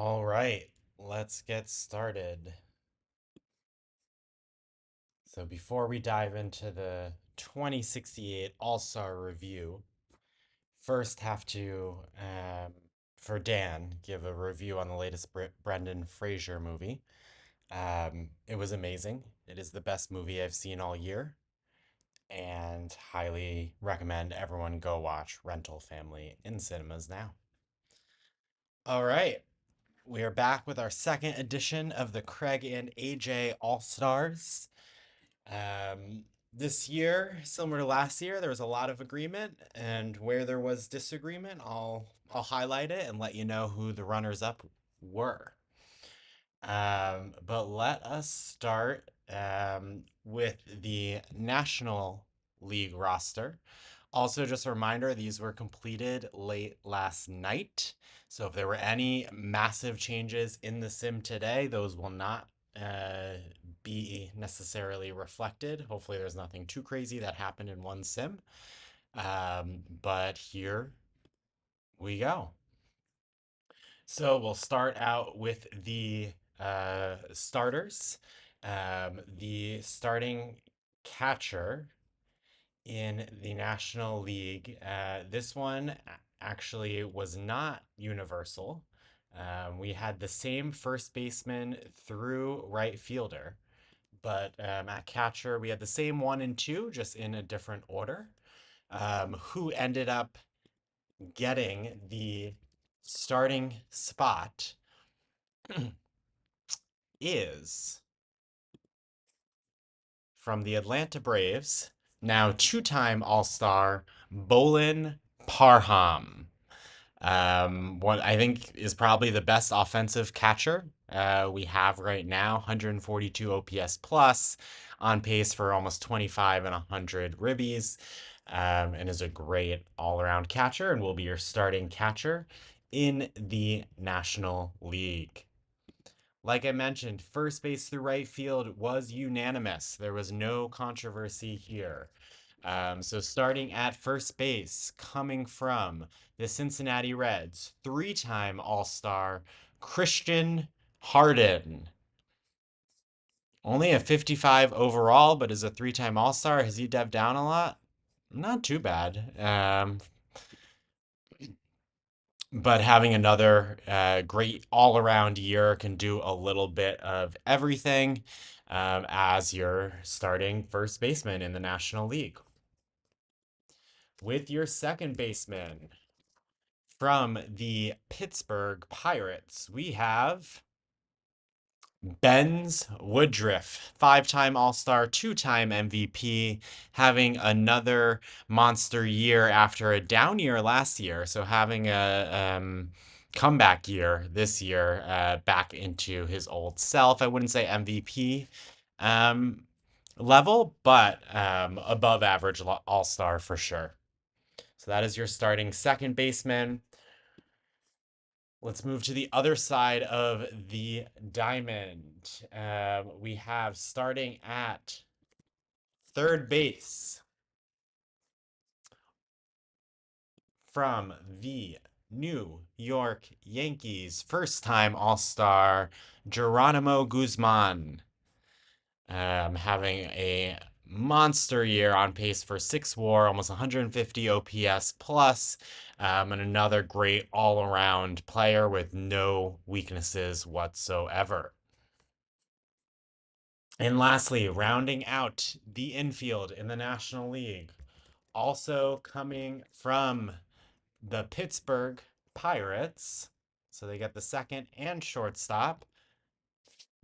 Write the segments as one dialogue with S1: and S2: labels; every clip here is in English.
S1: All right, let's get started. So before we dive into the 2068 All-Star review, first have to, for Dan, give a review on the latest Brendan Fraser movie. It was amazing. It is the best movie I've seen all year, and highly recommend everyone go watch Rental Family in cinemas now. All right, we are back with our second edition of the Craig and AJ All Stars. This year, similar to last year, there was a lot of agreement, and where there was disagreement, I'll highlight it and let you know who the runners up were. But let us start with the National League roster. Also, just a reminder, these were completed late last night. So if there were any massive changes in the sim today, those will not uh, be necessarily reflected. Hopefully, there's nothing too crazy that happened in one sim. But here we go. So we'll start out with the starters. The starting catcher in the National League. This one actually was not universal. We had the same first baseman through right fielder, but at catcher, we had the same one and two, just in a different order. Who ended up getting the starting spot is from the Atlanta Braves, now two-time All-Star, Bolin Parham. What I think is probably the best offensive catcher we have right now, 142 OPS plus, on pace for almost 25 and 100 ribbies, and is a great all-around catcher and will be your starting catcher in the National League. Like I mentioned, first base through right field was unanimous. There was no controversy here. So starting at first base, coming from the Cincinnati Reds, three-time All-Star, Christian Harden. Only a 55 overall, but is a three-time All-Star. Has he dev'd down a lot? Not too bad. But having another great all-around year can do a little bit of everything as your starting first baseman in the National League. With your second baseman from the Pittsburgh Pirates, we have Benz Woodruff, five-time All-Star, two-time MVP, having another monster year after a down year last year. So having a comeback year this year, back into his old self. I wouldn't say MVP um, level, but above average All-Star for sure. So that is your starting second baseman. Let's move to the other side of the diamond. We have starting at third base from the New York Yankees, first time All Star, Geronimo Guzman, having a monster year on pace for 6 WAR, almost 150 OPS plus, and another great all around player with no weaknesses whatsoever. And lastly, rounding out the infield in the National League, also coming from the Pittsburgh Pirates, so they get the second and shortstop,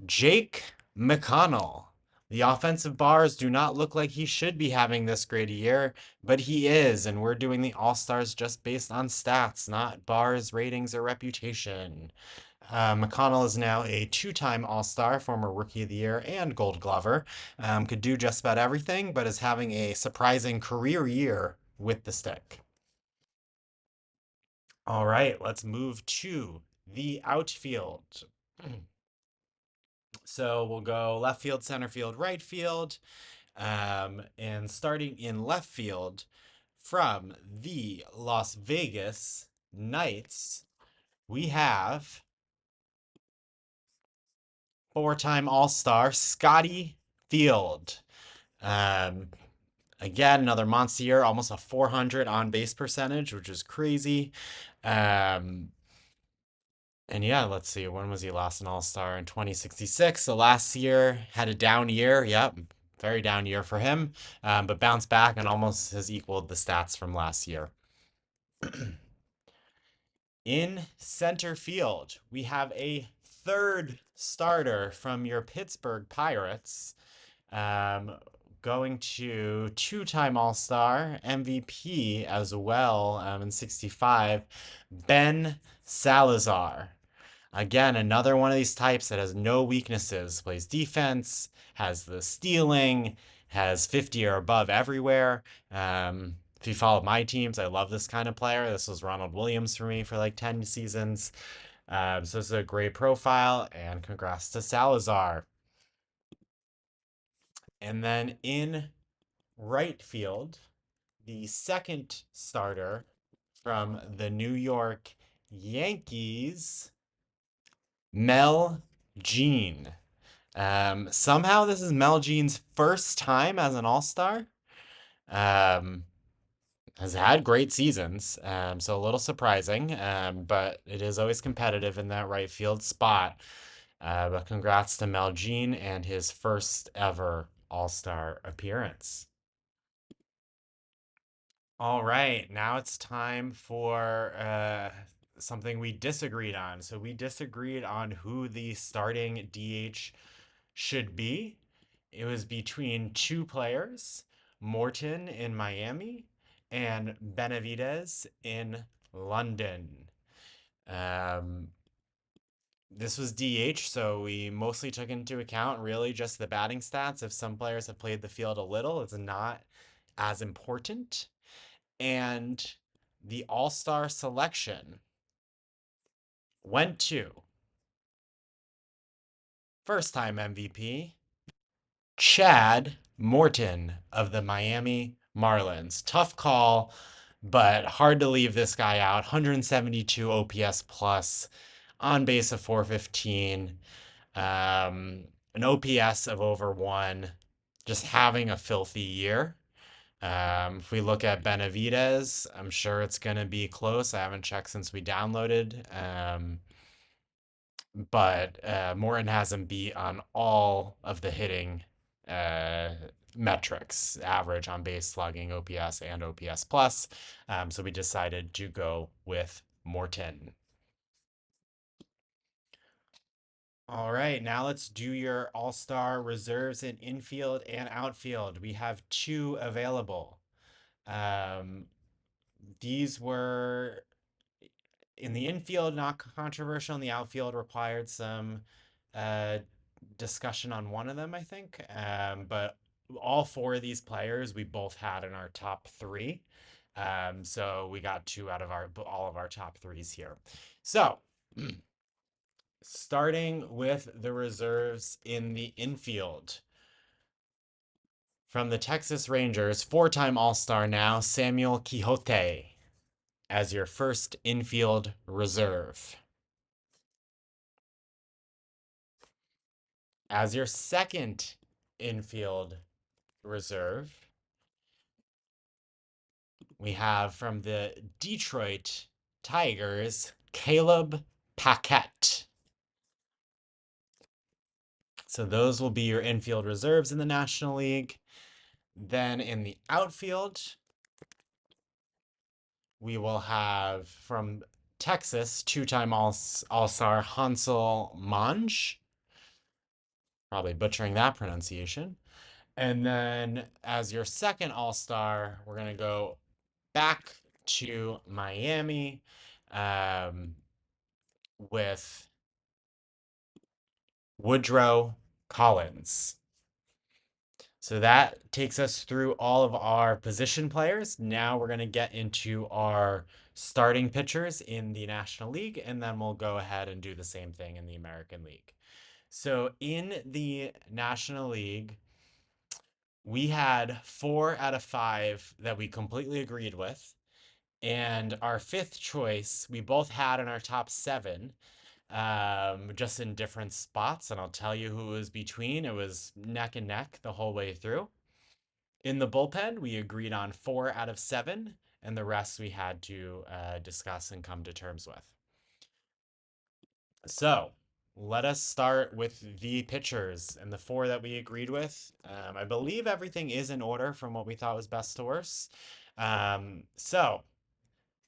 S1: Jake McConnell. The offensive bars do not look like he should be having this great a year, but he is, and we're doing the All-Stars just based on stats, not bars, ratings, or reputation. McConnell is now a two-time All-Star, former Rookie of the Year, and Gold Glover. Could do just about everything, but is having a surprising career year with the stick. All right, let's move to the outfield. So we'll go left field, center field, right field. And starting in left field from the Las Vegas Knights, we have four-time All-Star Scotty Field. Um, Again, another monster year, almost a 400 on base percentage, which is crazy. Um, and yeah, let's see, when was he last an All-Star? In 2066. So last year had a down year. Yep, very down year for him, but bounced back and almost has equaled the stats from last year. In center field, we have a third starter from your Pittsburgh Pirates, um, going to two-time All-Star, MVP as well, in 65, Ben Salazar. Again, another one of these types that has no weaknesses, plays defense, has the stealing, has 50 or above everywhere. If you follow my teams, I love this kind of player. This was Ronald Williams for me for like 10 seasons. So this is a great profile, and congrats to Salazar. And then in right field, the second starter from the New York Yankees, Mel Jean. Somehow this is Mel Jean's first time as an All-Star. Um, has had great seasons, so a little surprising, but it is always competitive in that right field spot. But congrats to Mel Jean and his first ever All-Star appearance. All right, now it's time for something we disagreed on. So we disagreed on who the starting DH should be. It was between two players, Morton in Miami and Benavidez in London. Um, this was DH, so we mostly took into account really just the batting stats. If some players have played the field a little, it's not as important. And the All-Star selection went to first-time MVP, Chad Morton of the Miami Marlins. Tough call, but hard to leave this guy out. 172 OPS plus, on base of 415, an OPS of over 1, just having a filthy year. If we look at Benavidez, I'm sure it's going to be close. I haven't checked since we downloaded. But Morton has him beat on all of the hitting uh, metrics, average on base, slugging, OPS, and OPS plus. So we decided to go with Morton. All right, now let's do your all-star reserves in infield and outfield. We have two available. Um, these were in the infield, not controversial. In the outfield, required some uh, discussion on one of them, I think. But all four of these players we both had in our top three. So we got two out of all of our top threes here. So starting with the reserves in the infield. From the Texas Rangers, four-time All-Star now, Samuel Quixote as your first infield reserve. As your second infield reserve, we have from the Detroit Tigers, Caleb Paquette. So those will be your infield reserves in the National League. Then in the outfield, we will have from Texas, two-time All-Star Hansel Mange. Probably butchering that pronunciation. And then as your second All-Star, we're going to go back to Miami with Woodrow Collins. So that takes us through all of our position players. Now we're going to get into our starting pitchers in the National League, and then we'll go ahead and do the same thing in the American League. So in the National League, we had 4 out of 5 that we completely agreed with. And our fifth choice, we both had in our top 7. just in different spots, and I'll tell you who it was between. It was neck and neck the whole way through. In the bullpen, we agreed on 4 out of 7, and the rest we had to discuss and come to terms with. So let us start with the pitchers and the 4 that we agreed with. I believe everything is in order from what we thought was best to worst. So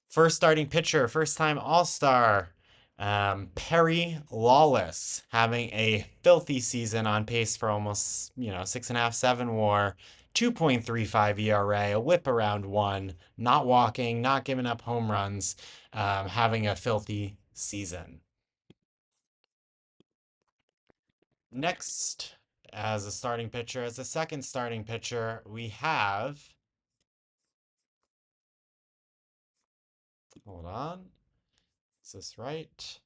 S1: first starting pitcher, first time All-Star, Perry Lawless, having a filthy season, on pace for almost 6.5, 7 WAR, 2.35 ERA, a whip around 1, not walking, not giving up home runs, having a filthy season. Next, as a starting pitcher, as a second starting pitcher, we have, hold on, is this right?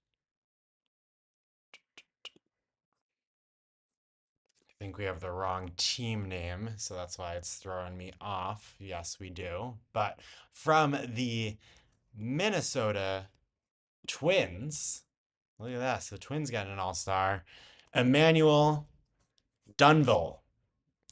S1: I think we have the wrong team name, so that's why it's throwing me off. Yes, we do. But from the Minnesota Twins, look at that. So the Twins got an all-star. Emmanuel Dunville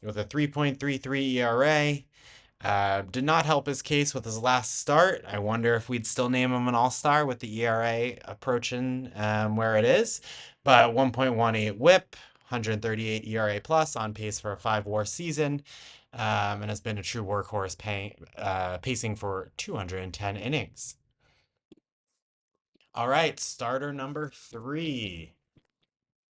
S1: with a 3.33 ERA. Did not help his case with his last start. I wonder if we'd still name him an all-star with the ERA approaching where it is. But 1.18 whip, 138 ERA plus, on pace for a 5 WAR season, and has been a true workhorse, pacing for 210 innings. All right, starter number 3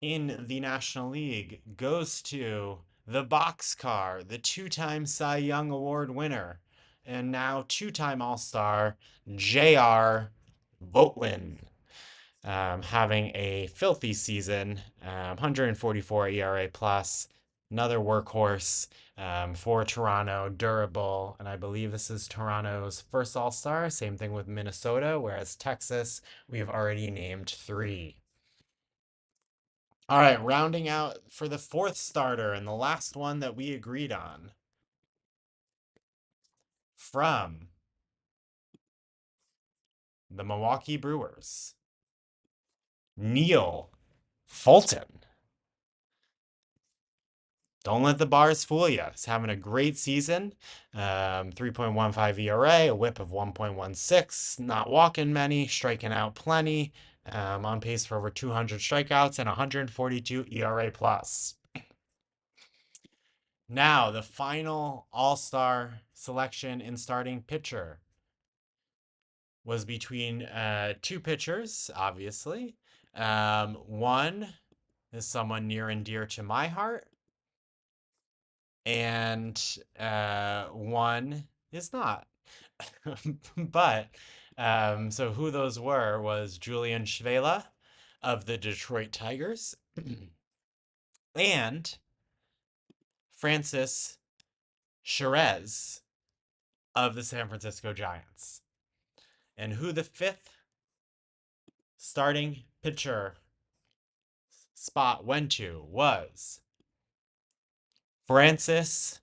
S1: in the National League goes to the Boxcar, the 2-time Cy Young Award winner, and now 2-time All-Star, J.R. Vogelbach, having a filthy season, 144 ERA plus, another workhorse for Toronto, durable, and I believe this is Toronto's first All-Star. Same thing with Minnesota, whereas Texas, we've already named 3. All right, rounding out for the 4th starter and the last one that we agreed on. From the Milwaukee Brewers, Neil Fulton. Don't let the bars fool you. He's having a great season. 3.15 ERA, a whip of 1.16, not walking many, striking out plenty. On pace for over 200 strikeouts and 142 ERA plus. Now, the final All-Star selection in starting pitcher was between 2 pitchers, obviously. One is someone near and dear to my heart, and one is not. But so who those were was Julian Schwela of the Detroit Tigers and Francis Sherez of the San Francisco Giants. And who the 5th starting pitcher spot went to was Francis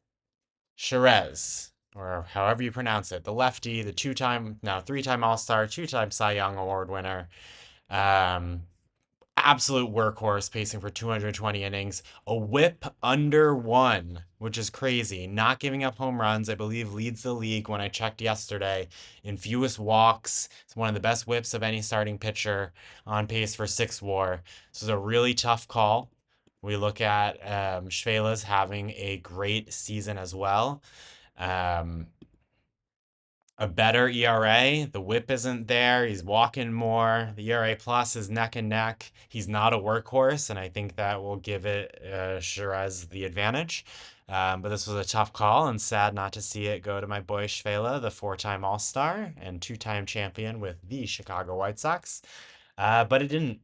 S1: Sherez, or however you pronounce it, the lefty, the 3-time All-Star, 2-time Cy Young Award winner. Absolute workhorse, pacing for 220 innings, a whip under 1, which is crazy. Not giving up home runs, I believe leads the league when I checked yesterday in fewest walks. It's one of the best whips of any starting pitcher, on pace for 6 WAR. This is a really tough call. We look at Schwela's having a great season as well. A better ERA. The whip isn't there. He's walking more. The ERA plus is neck and neck. He's not a workhorse, and I think that will give it Shiraz the advantage. But this was a tough call, and sad not to see it go to my boy Schwela, the 4-time All-Star and 2-time champion with the Chicago White Sox. But it didn't.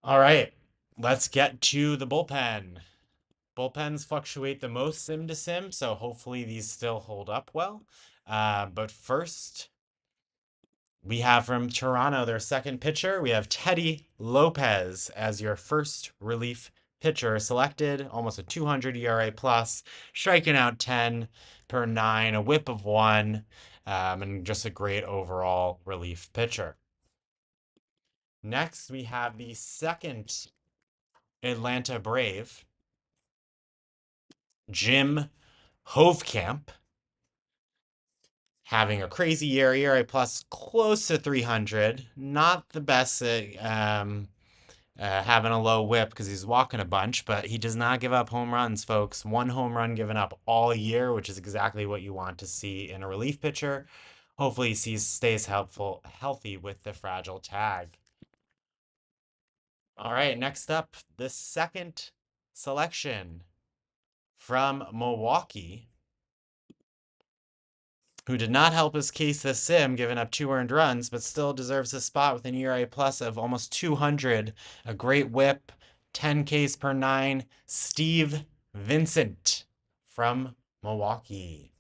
S1: All right, let's get to the bullpen. Bullpens fluctuate the most sim to sim, so hopefully these still hold up well. But first, we have from Toronto, their second pitcher. We have Teddy Lopez as your first relief pitcher selected. Almost a 200 ERA plus, striking out 10 per 9, a whip of 1, and just a great overall relief pitcher. Next, we have the second Atlanta Brave, Jim Hovkamp, having a crazy year, ERA plus close to 300. Not the best at having a low whip because he's walking a bunch, but he does not give up home runs, folks. One home run given up all year, which is exactly what you want to see in a relief pitcher. Hopefully, he stays healthy with the fragile tag. All right, next up, the second selection from Milwaukee, who did not help his case this sim, giving up 2 earned runs, but still deserves a spot with an ERA plus of almost 200. A great whip, 10 Ks per nine. Steve Vincent from Milwaukee.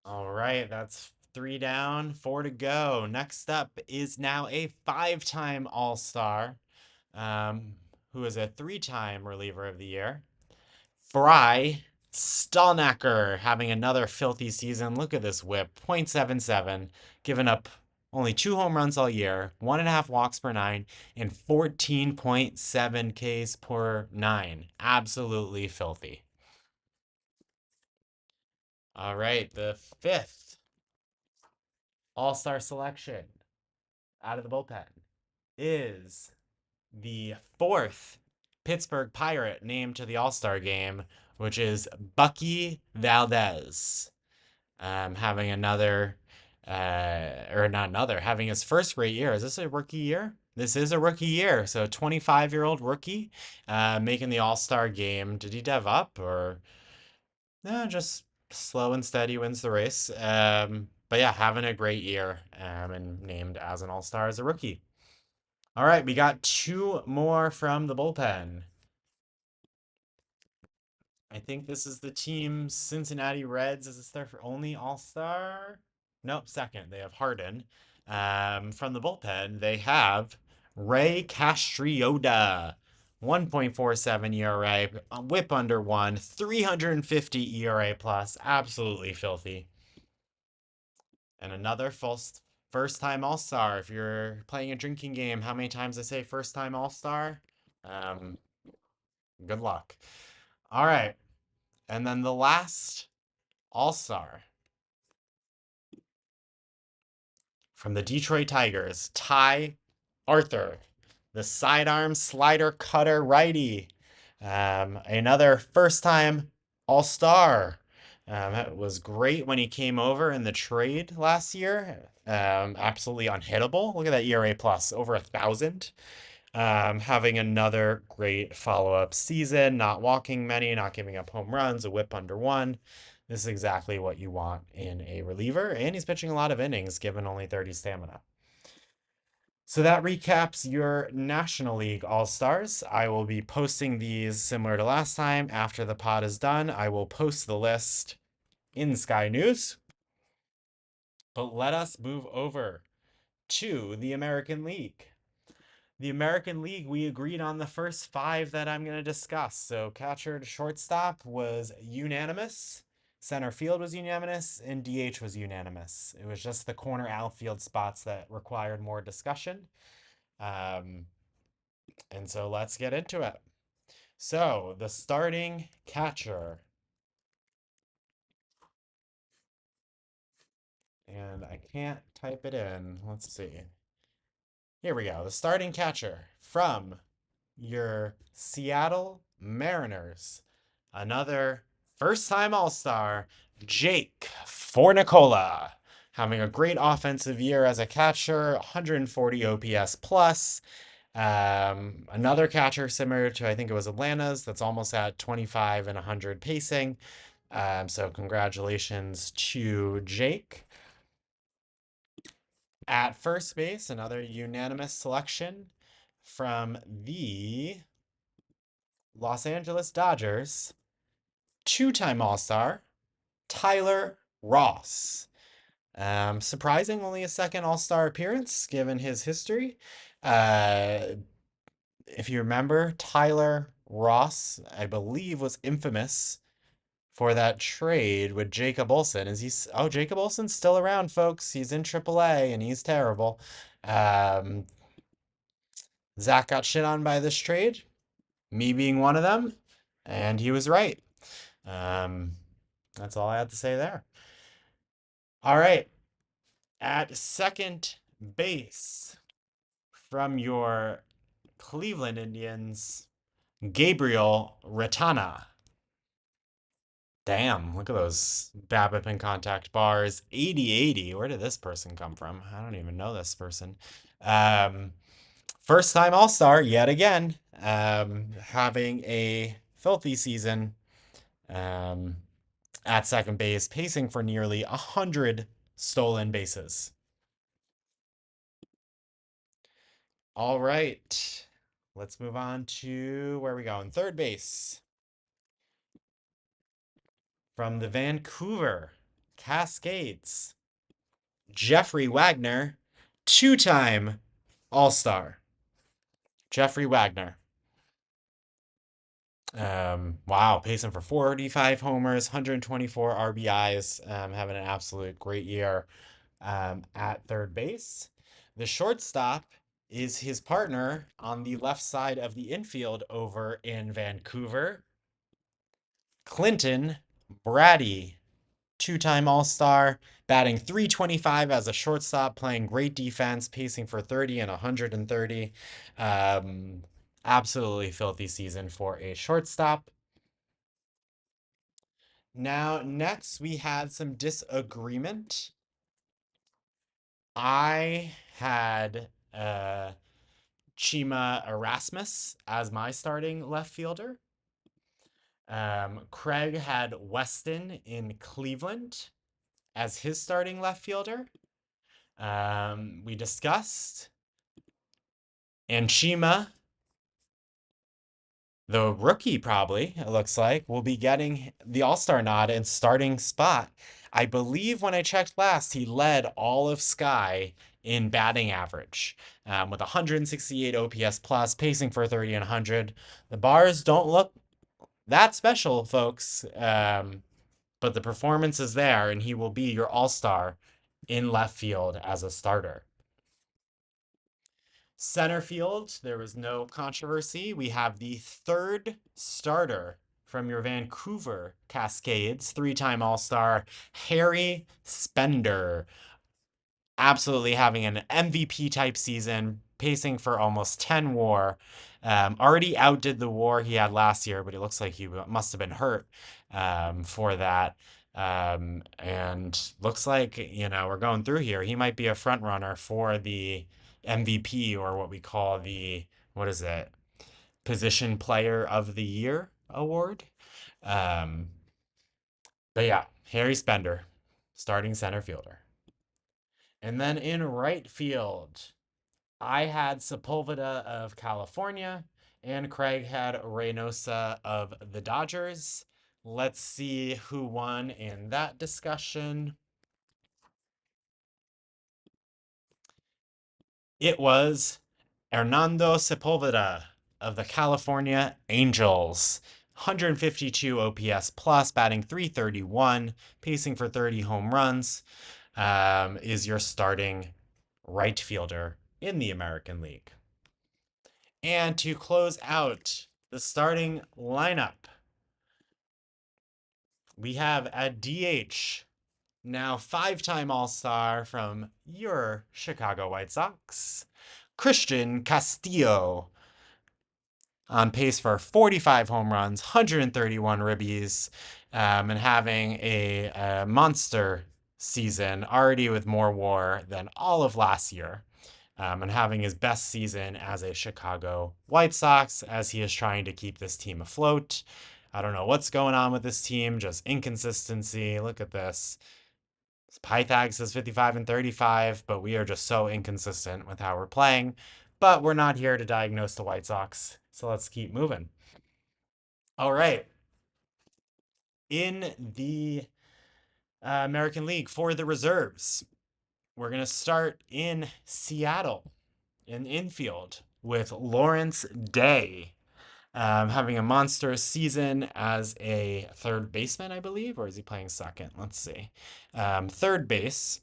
S1: All right, that's 3 down, 4 to go. Next up is now a 5-time All-Star, who is a 3-time reliever of the year. Fry Stallnacker having another filthy season. Look at this whip, .77, giving up only 2 home runs all year, 1.5 walks per nine, and 14.7 Ks per nine. Absolutely filthy. All right, the fifth All-Star selection out of the bullpen is the fourth Pittsburgh Pirate named to the All-Star game, which is Bucky Valdez. Having another, or not another, having his first great year. Is this a rookie year? This is a rookie year. So 25-year-old rookie, making the All-Star game. Did he dev up or no, just slow and steady wins the race. But yeah, having a great year, and named as an All-Star as a rookie. All right, we got 2 more from the bullpen. I think this is the team Cincinnati Reds. Is this their only All-Star? Nope, second. They have Harden. From the bullpen, they have Ray Castrioda. 1.47 ERA, whip under 1, 350 ERA plus. Absolutely filthy. And another first time All-Star. If you're playing a drinking game, how many times I say first time All-Star? Good luck. All right. And then the last All-Star from the Detroit Tigers, Ty Arthur, the sidearm slider cutter righty. Another first-time All-Star. It was great when he came over in the trade last year. Absolutely unhittable. Look at that ERA plus, over 1,000. Having another great follow-up season, not walking many, not giving up home runs, a whip under 1. This is exactly what you want in a reliever, and he's pitching a lot of innings given only 30 stamina. So that recaps your National League All-Stars. I will be posting these similar to last time. After the pod is done, I will post the list in Sky News. But let us move over to the American League. The American League, we agreed on the first 5 that I'm going to discuss. So catcher to shortstop was unanimous. Center field was unanimous, and DH was unanimous. It was just the corner outfield spots that required more discussion. And so let's get into it. So the starting catcher. And I can't type it in. Let's see. Here we go. The starting catcher from your Seattle Mariners. Another first-time All-Star, Jake Fornicola. Having a great offensive year as a catcher, 140 OPS plus. Another catcher similar to, I think it was Atlanta's, that's almost at 25 and 100 pacing. So congratulations to Jake. At first base, another unanimous selection from the Los Angeles Dodgers, 2-time All-Star, Tyler Ross. Surprising, only a second All-Star appearance given his history. If you remember, Tyler Ross, I believe, was infamous for that trade with Jacob Olson. Oh, Jacob Olson's still around, folks. He's in AAA and he's terrible. Um, Zach got shit on by this trade, me being one of them, and he was right. Um, that's all I have to say there. All right. At second base from your Cleveland Indians, Gabriel Ratana. Damn, look at those BABIP in contact bars. 80-80. Where did this person come from? I don't even know this person. Um, First time All-Star yet again. Having a filthy season at second base, pacing for nearly 100 stolen bases. All right. Let's move on to where are we going? Third base. From the Vancouver Cascades, Jeffrey Wagner, two-time All-Star. Jeffrey Wagner. Wow, pacing for 45 homers, 124 RBIs, having an absolute great year at third base. The shortstop is his partner on the left side of the infield over in Vancouver, Clinton Brady, two-time All-Star, batting .325 as a shortstop, playing great defense, pacing for 30 and 130. Absolutely filthy season for a shortstop. Now, next we had some disagreement. I had Chima Erasmus as my starting left fielder. Craig had Weston in Cleveland as his starting left fielder. We discussed. And Chima, the rookie probably, it looks like, will be getting the All-Star nod and starting spot. I believe when I checked last, he led all of Sky in batting average with 168 OPS plus, pacing for 30 and 100. The bars don't look that special, folks, but the performance is there, and he will be your All-Star in left field as a starter. Center field, there was no controversy. We have the third starter from your Vancouver Cascades, three-time All-Star, Harry Spender. Absolutely having an MVP type season, pacing for almost 10 WAR. Already outdid the WAR he had last year, but it looks like he must have been hurt for that. And looks like, we're going through here. He might be a front runner for the MVP, or what we call the, what is it? Position Player of the Year award. Um, but yeah, Harry Spender, starting center fielder. And then in right field, I had Sepulveda of California, and Craig had Reynosa of the Dodgers. Let's see who won in that discussion. It was Hernando Sepulveda of the California Angels. 152 OPS plus, batting .331, pacing for 30 home runs, is your starting right fielder in the American League. And to close out the starting lineup, we have at DH, now five-time All-Star from your Chicago White Sox, Christian Castillo, on pace for 45 home runs, 131 ribbies, and having a monster season, already with more WAR than all of last year, and having his best season as a Chicago White Sox, as he is trying to keep this team afloat. I don't know what's going on with this team, just inconsistency. Look at this. Pythag says 55 and 35, but we are just so inconsistent with how we're playing. But we're not here to diagnose the White Sox, so let's keep moving. All right. In the American League for the reserves, we're going to start in Seattle, in infield, with Lawrence Day. Having a monstrous season as a third baseman, I believe, or is he playing second? Let's see. Third base,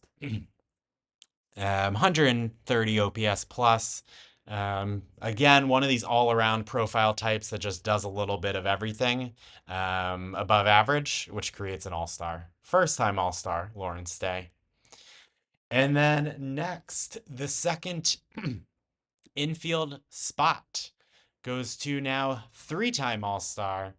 S1: 130 OPS plus. Again, one of these all-around profile types that just does a little bit of everything above average, which creates an all-star. First-time all-star, Lawrence Day. And then next, the second infield spot goes to now three-time all-star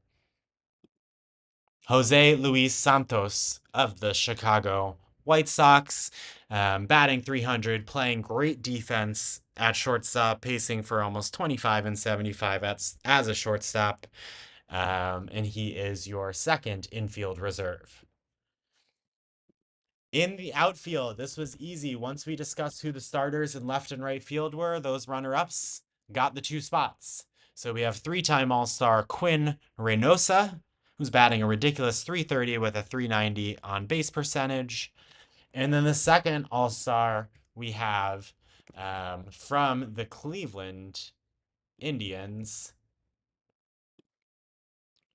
S1: Jose Luis Santos of the Chicago White Sox, batting 300, playing great defense at shortstop, pacing for almost 25 and 75 as a shortstop. And he is your second infield reserve. In the outfield, this was easy. Once we discussed who the starters in left and right field were, those runner-ups got the two spots. So we have three-time All-Star Quinn Reynosa, who's batting a ridiculous 330 with a 390 on base percentage. And then the second All-Star we have from the Cleveland Indians,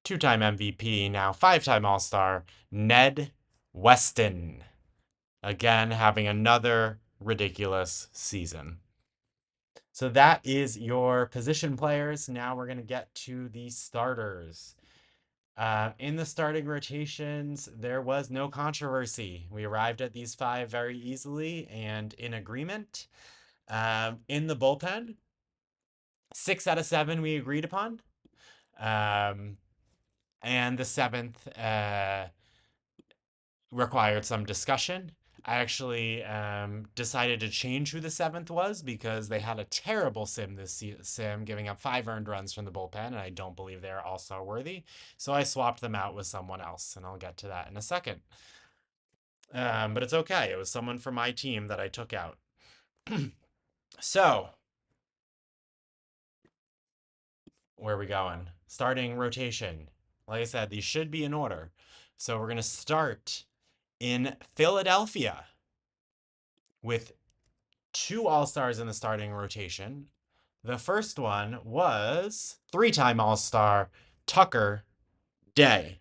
S1: two-time MVP, now five-time All-Star, Ned Weston. Again, having another ridiculous season. So that is your position players. Now we're going to get to the starters. In the starting rotations, there was no controversy. We arrived at these five very easily and in agreement. In the bullpen, 6 out of 7 we agreed upon. And the seventh required some discussion. I actually decided to change who the seventh was because they had a terrible sim this sim, giving up 5 earned runs from the bullpen, and I don't believe they're all-star worthy. So I swapped them out with someone else, and I'll get to that in a second. But it's okay. It was someone from my team that I took out. So, where are we going? Starting rotation. Like I said, these should be in order. So we're going to start in Philadelphia with 2 All-Stars in the starting rotation. The first one was three-time All-Star Tucker Day.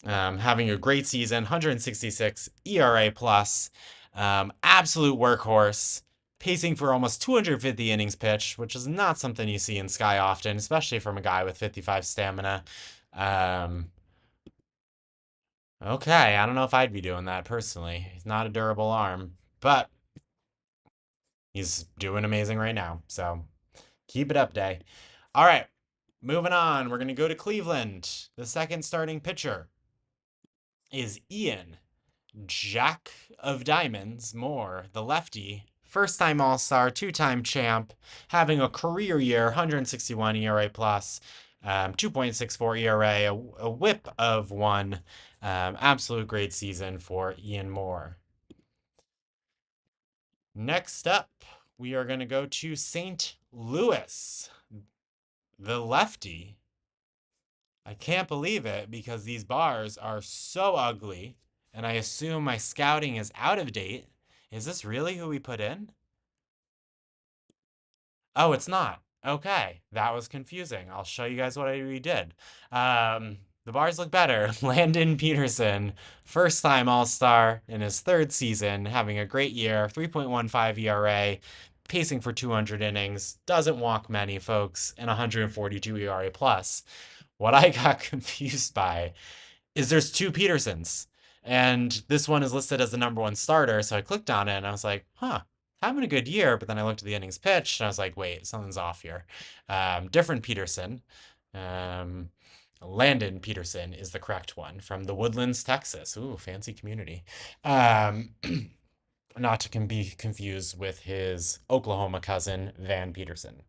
S1: Having a great season, 166 ERA plus, absolute workhorse, pacing for almost 250 innings pitched, which is not something you see in Sky often, especially from a guy with 55 stamina. Okay, I don't know if I'd be doing that personally. He's not a durable arm, but he's doing amazing right now. So keep it up, Day. All right, moving on. We're going to go to Cleveland. The second starting pitcher is Ian Jack of Diamonds Moore, the lefty. First-time All-Star, two-time champ, having a career year, 161 ERA plus, 2.64 ERA, a whip of 1. Absolute great season for Ian Moore. Next up, we are going to go to St. Louis. The lefty. I can't believe it because these bars are so ugly, and I assume my scouting is out of date. Is this really who we put in? Oh, it's not. Okay, that was confusing. I'll show you guys what I redid. The bars look better. Landon Peterson, first-time All-Star in his third season, having a great year, 3.15 ERA, pacing for 200 innings, doesn't walk many folks, and 142 ERA plus. What I got confused by is there's 2 Petersons, and this one is listed as the number 1 starter, so I clicked on it and I was like, huh, having a good year, but then I looked at the innings pitched and I was like, wait, something's off here. Different Peterson. Landon Peterson is the correct one from the Woodlands, Texas. Ooh, fancy community. Not to be confused with his Oklahoma cousin, Van Peterson.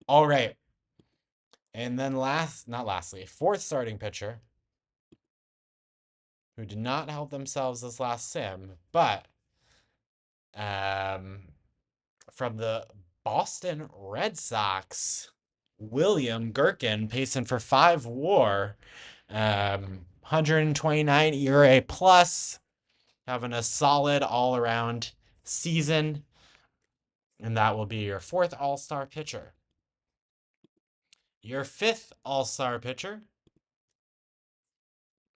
S1: All right. And then lastly, fourth starting pitcher who did not help themselves this last sim, but from the Boston Red Sox, William Gherkin, pacing for 5 WAR, 129 ERA plus, having a solid all-around season. And that will be your fourth all-star pitcher. Your fifth all-star pitcher,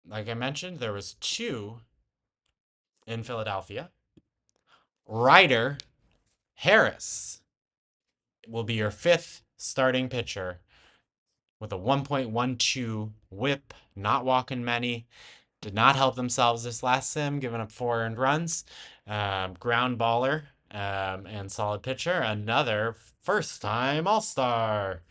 S1: like I mentioned, there was two in Philadelphia. Ryder Harris will be your fifth starting pitcher with a 1.12 whip, not walking many. Did not help themselves this last sim, giving up 4 earned runs. Ground baller and solid pitcher. Another first time All Star.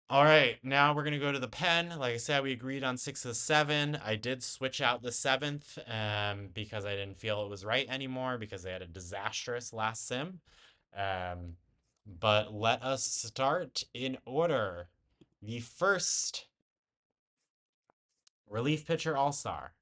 S1: All right, now we're going to go to the pen. Like I said, we agreed on 6 of 7. I did switch out the 7th because I didn't feel it was right anymore because they had a disastrous last sim. Um, but let us start in order. The first relief pitcher all-star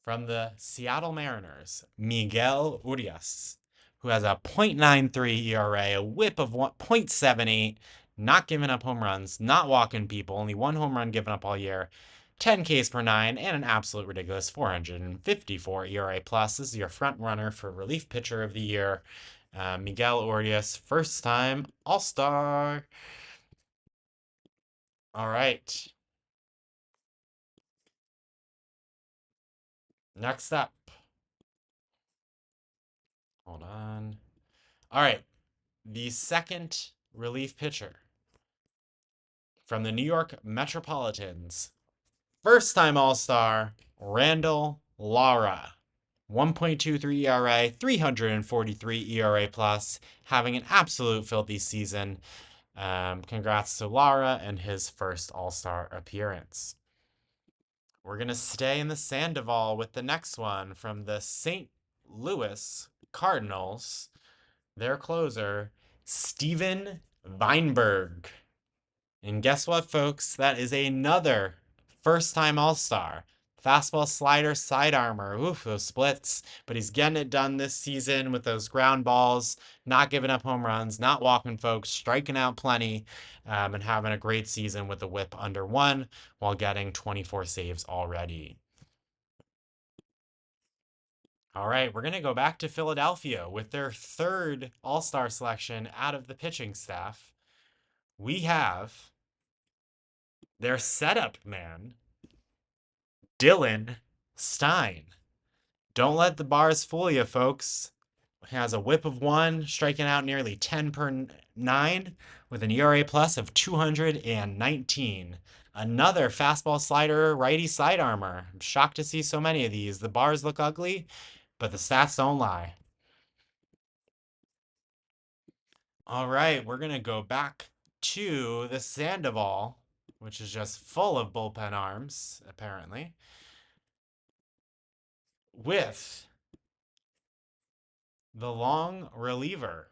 S1: from the Seattle Mariners, Miguel Urias, who has a .93 ERA, a whip of 1.78, not giving up home runs, not walking people, only one home run given up all year, 10 Ks per 9, and an absolute ridiculous 454 ERA plus. This is your front runner for relief pitcher of the year. Miguel Urias, first time All-Star. All right. Next up. Hold on. All right. The second relief pitcher from the New York Metropolitans. First time All Star, Randall Lara. 1.23 ERA, 343 ERA plus, having an absolute filthy season. Congrats to Lara and his first All Star appearance. We're going to stay in the Sandoval with the next one from the St. Louis Cardinals. Their closer, Steven Weinberg. And guess what, folks? That is another first-time All-Star. Fastball, slider, side armor. Oof, those splits. But he's getting it done this season with those ground balls, not giving up home runs, not walking folks, striking out plenty, and having a great season with a whip under 1 while getting 24 saves already. All right, we're going to go back to Philadelphia with their third All-Star selection out of the pitching staff. We have their setup man, Dylan Stein. Don't let the bars fool you, folks. Has a whip of 1, striking out nearly 10 per 9 with an ERA plus of 219. Another fastball slider, righty side armor. I'm shocked to see so many of these. The bars look ugly, but the stats don't lie. All right, we're going to go back to the Sandoval, which is just full of bullpen arms, apparently, with the long reliever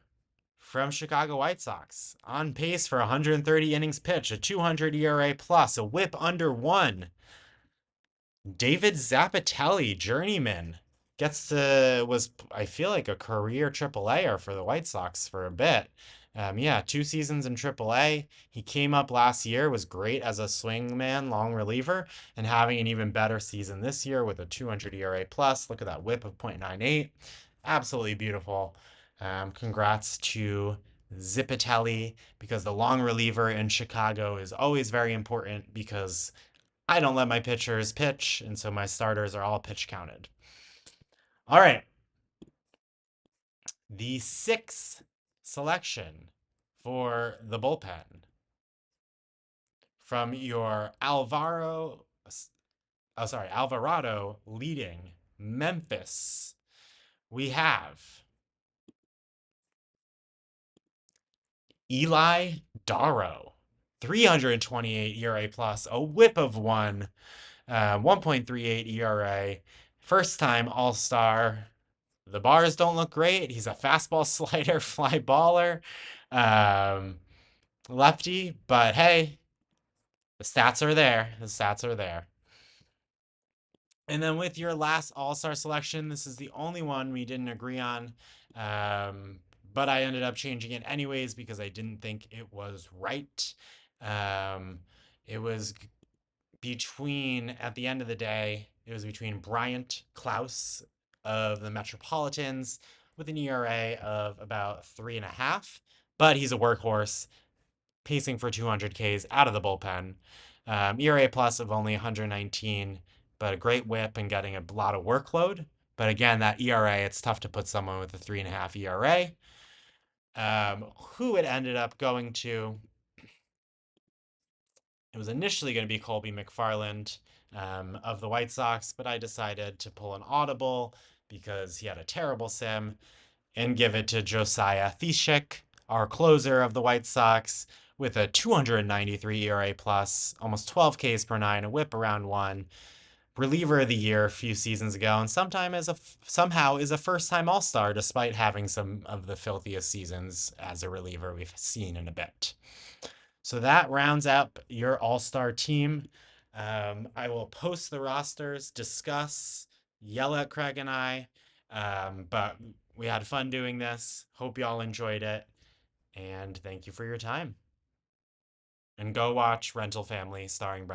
S1: from Chicago White Sox, on pace for 130 innings pitched, a 200 ERA plus, a whip under 1. David Zappitelli, journeyman, was, I feel like, a career AAA-er for the White Sox for a bit. Yeah, 2 seasons in AAA. He came up last year, was great as a swingman, long reliever, and having an even better season this year with a 200 ERA plus. Look at that whip of .98. Absolutely beautiful. Congrats to Zippitelli, because the long reliever in Chicago is always very important because I don't let my pitchers pitch, and so my starters are all pitch counted. All right. The sixth selection for the bullpen from your Alvarado leading Memphis. We have Eli Darrow, 328 ERA plus, a whip of 1, 1.38 ERA, first time All-Star. The bars don't look great. He's a fastball slider, fly baller, lefty, but hey, the stats are there. The stats are there. And then with your last All-Star selection, this is the only one we didn't agree on. But I ended up changing it anyways because I didn't think it was right. It was at the end of the day, it was between Bryant Klaus of the Metropolitans with an ERA of about 3.5, but he's a workhorse, pacing for 200 Ks out of the bullpen. ERA plus of only 119, but a great whip and getting a lot of workload. But again, that ERA, it's tough to put someone with a 3.5 ERA. Who it ended up going to, it was initially going to be Colby McFarland of the White Sox, but I decided to pull an audible because he had a terrible sim and give it to Josiah Thishik, our closer of the White Sox, with a 293 ERA plus, almost 12 Ks per nine, a whip around one, reliever of the year a few seasons ago, and somehow is a first-time All-Star despite having some of the filthiest seasons as a reliever we've seen in a bit. So that rounds up your All-Star team. I will post the rosters, discuss, yell at Craig and I, but we had fun doing this. Hope y'all enjoyed it, and thank you for your time. And go watch Rental Family starring Brendan